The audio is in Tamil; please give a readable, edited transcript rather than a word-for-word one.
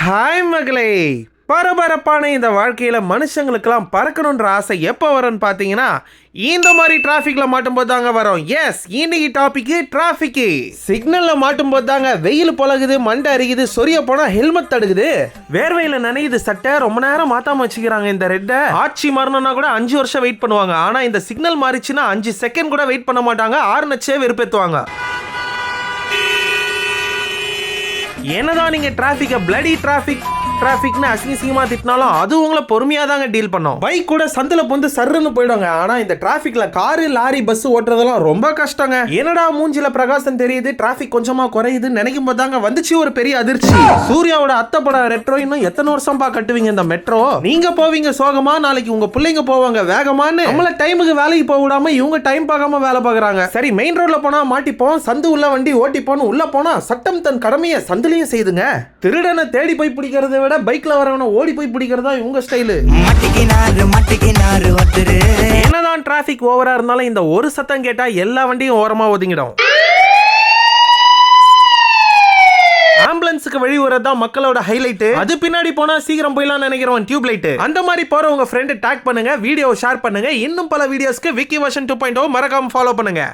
ஹாய் மகளே, பரபரப்பான இந்த வாழ்க்கையில மனுஷங்களுக்கெல்லாம் பறக்கணுன்ற ஆசை எப்போ வரும்னு பார்த்தீங்கன்னா இந்த மாதிரி டிராஃபிக்ல மாட்டும்போது தாங்க வரும். எஸ், இன்னைக்கு டாபிக் டிராஃபிக். சிக்னல்ல மாட்டும்போது தாங்க வெயில் பழகுது, மண்டை அரிக்குது, சொரிய போனா ஹெல்மெட் தடுக்குது, வேர்வையில நனையுது சட்டை, ரொம்ப நேரம் மாத்தாம வச்சுக்கிறாங்க. இந்த ரெட்டை ஆட்சி மாறணும்னா கூட 5 வருஷம் வெயிட் பண்ணுவாங்க. ஆனா இந்த சிக்னல் மாறிச்சுன்னா 5 செகண்ட் கூட வெயிட் பண்ண மாட்டாங்க, ஆறுனச்சே வெறுப்பேத்துவாங்க. என்னதான் நீங்க டிராஃபிக்க பிளடி டிராஃபிக்னு அசிங்கமா திட்டினாலும் அது உங்களை பொறுமையா தாங்க டீல் பண்ணும். பைக் கூட சந்தில பொந்து சர்ன்னு போயிடுவாங்க. ஆனா இந்த டிராஃபிக்ல காரு, லாரி, பஸ் ஓட்டுறதெல்லாம் ரொம்ப கஷ்டங்க. என்னடா மூஞ்சில பிரகாசம் தெரியுது, டிராஃபிக் கொஞ்சமா குறையுது நினைக்கும் போது தாங்க வந்துச்சு ஒரு பெரிய அதிர்ச்சி. சூர்யாவோட அத்தை படம் ரெட்ரோ இன்னும் எத்தனை வருஷம் கட்டுவீங்க இந்த மெட்ரோ? நீங்க போவீங்க சோகமா, நாளைக்கு உங்க பிள்ளைங்க போவாங்க வேகமான்னு. நம்மள டைமுக்கு வேலைக்கு போக விடாம இவங்க டைம் பார்க்காம வேலை பார்க்கறாங்க. சரி, மெயின் ரோட்ல போனா மாட்டிப்போம், சந்து உள்ள வண்டி ஓட்டிப்போன்னு உள்ள போனா சட்டம் தன் கடமையை சந்திலையும் செய்துங்க. திருடனை தேடி போய் பிடிக்கிறத விட பைக்ல வரவன ஓடி போய் பிடிக்கிறதா இவங்க ஸ்டைலு. என்னதான் டிராபிக் ஓவரா இருந்தாலும் இந்த ஒரு சத்தம் கேட்டா எல்லா வண்டியும் ஓரமா ஒதுங்கிடும். ஆம்புலன்ஸுக்கு வழி வரதான் மக்களோட ஹைலைட். அது பின்னாடி போனா சீக்கிரம் போயிடலாம் நினைக்கிறோம் டியூப் லைட். அந்த மாதிரி போற உங்க ஃப்ரெண்ட் டாக் பண்ணுங்க, வீடியோ ஷேர் பண்ணுங்க. இன்னும் பல வீடியோஸ்க்கு விக்கி வெர்ஷன் 2.0 மறக்காம ஃபாலோ பண்ணுங்க.